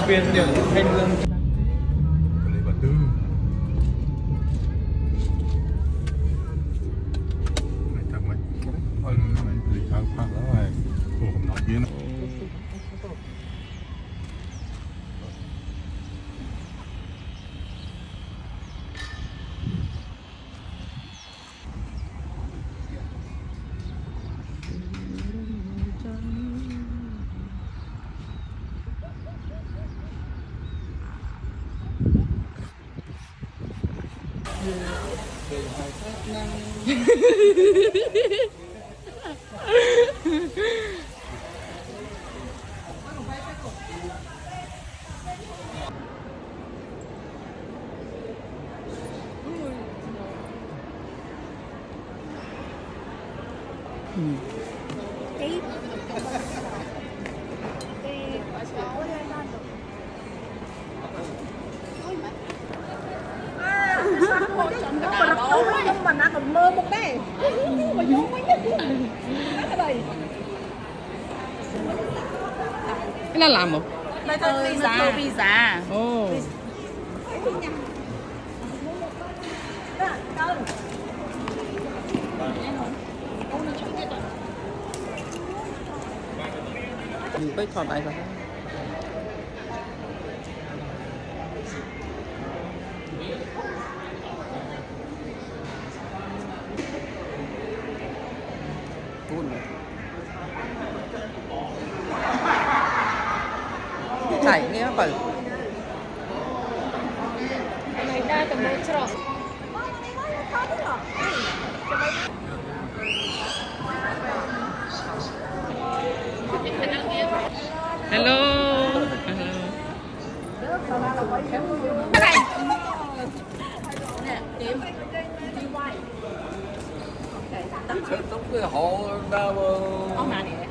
viên điểm thanh lương lấy vật tư này thằng mày mày lấy kháng phạt đó này cổ không nói kia này mà nó còn mơ một đây mà vô mấy cái này cái nó làm một đây thôi pizza ồ cái tròn này rồi chảy nghe bẩn này đa tầm một chỗ hello tóc cái hộ đau ông nào nè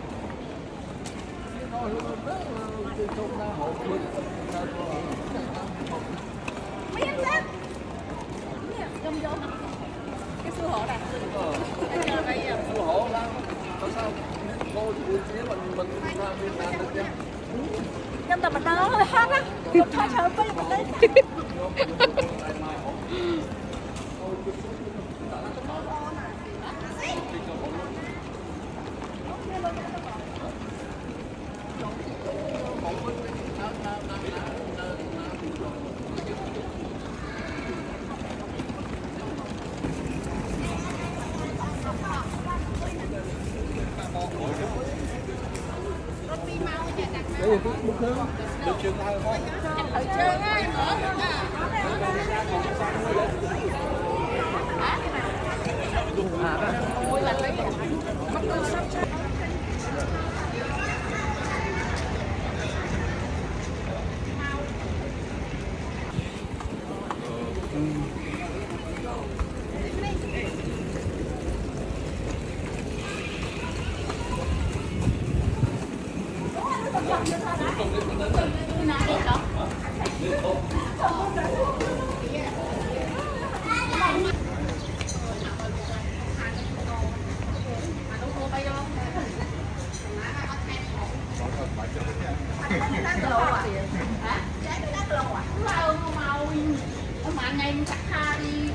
mấy anh đó trong vô cái xưa hộ này xưa hộ đó có sao cô buổi chiều mình ra Việt Nam được chứ nhưng mà mình nói hết á không thôi sợ với mình đấy được chưa hay không thử chơi á mà ngày mình cắt tha đi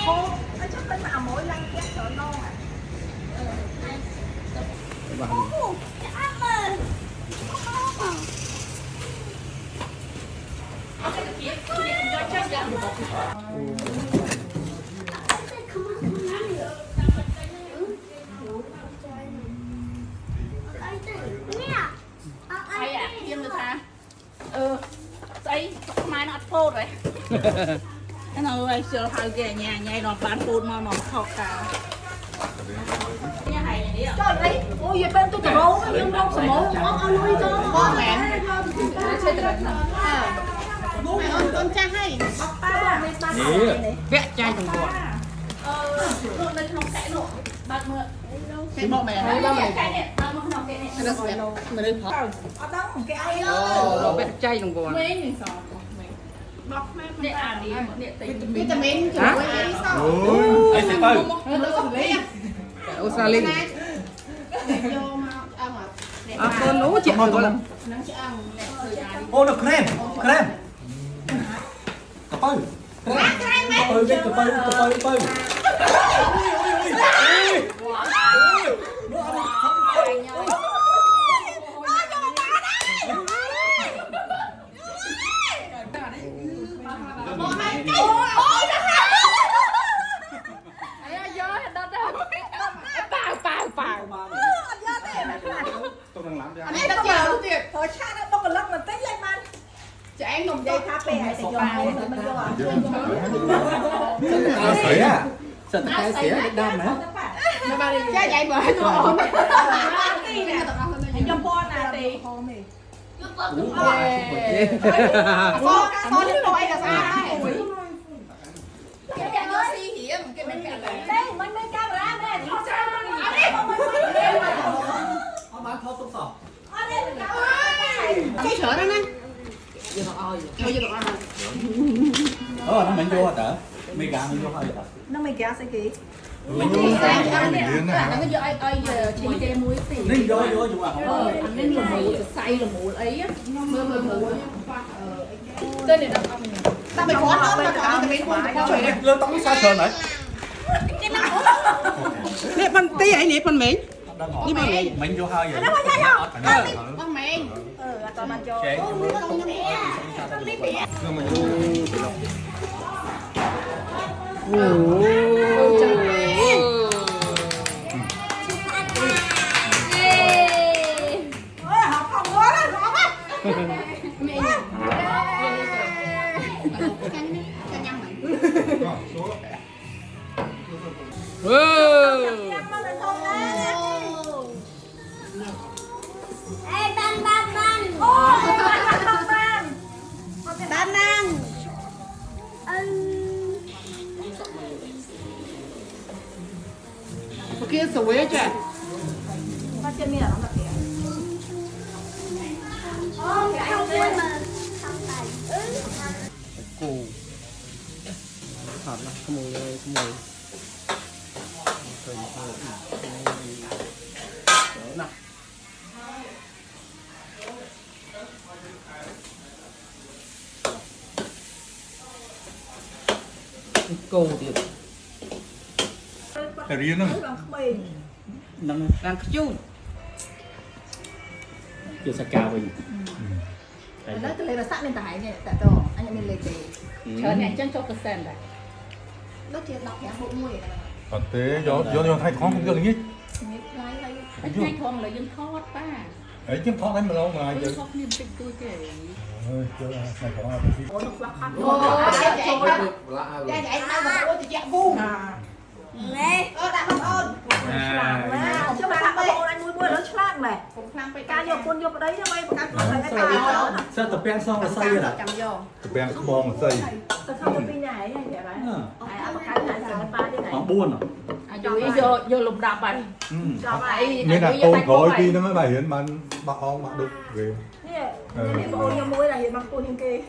cô nó chắc tính mà mỗi lần ghét sợ non à hay à thêm được hả xây mai nó phô rồi cái nào ơi sửa hai cái nhà nhảy nó bán phô mà nó khóc cả trời ơi ôi giờ bên tôi cầm ấu nhưng đâu sờ mổ không ăn nuôi cho con mẹ con cha hay vẽ chai trong bò đây không kẽ nổi bạc mượn cái bọ mẹ hay cái này không cái này mà đây khó ở đó một cái ai ơi vẽ chai trong bò mình sò bọc mẹ để à đi để tính vitamin cho cô ấy sao anh sẽ tư Osalin vô mà à mà để con lú chị rồi con ô nó krem krem cà phê cà phê tôi đang làm ra Thôi cha nó bông cái lắc mình tích lên man. Cho anh ngầm dây tháp bè thì cho ai mình vô à. sấy à sợ tay xỉa đam mà Cha vậy bởi thôi. Cho con à thì con đến rồi là sao? Cái nó si hiểm cái bên cạnh đây mình bên camera này thì sao ông bán thô tôm sò cái sữa đó nè nó mình vô hả mày gà mình vô hơi hả nó mày kéo sẽ kỹ mình liên nó giờ ai giờ chỉ để muối tỉ nên vô vô à nên là mù say là mù ấy á mưa mù tên này ta phải có nó mà có cái miếng lơ tóc xa sờ này nè con tí ấy nè con mình đi mình vô hơi vậy con mình con ăn cho kia sủi chứ con trên miệng nó đặc biệt cô thật là không mùi không mùi cô thì cái riêng nữa đang chút chưa sa cao bình nó từ lấy là sắc lên tải này tại to anh em lên tề chờ này chân cho percent này nó chỉ đọc hẹn bộ mùi này còn thế do thay con cũng cho nhít hai thon là dân thót ba ấy chứ thoát đấy mà lâu mà chứ thót niềm tình tôi kể chứ này có là vậy sao mà tôi thì chạy vu nè đã không ơn chứ mà thằng bộ anh mua nó chlang này ca vô quân vô cái đấy chứ mấy cái phải cái tài sao tập bèn xong là xây rồi tập bèn không bong mà xây không có pin này vậy vậy ai mà cái này là ba cái này nó buồn à vô lục đập rồi nên là tôn khối đi nó mới bài hiến mà ông mà đục về nè bộ vô muối là gì bằng cô nhân kia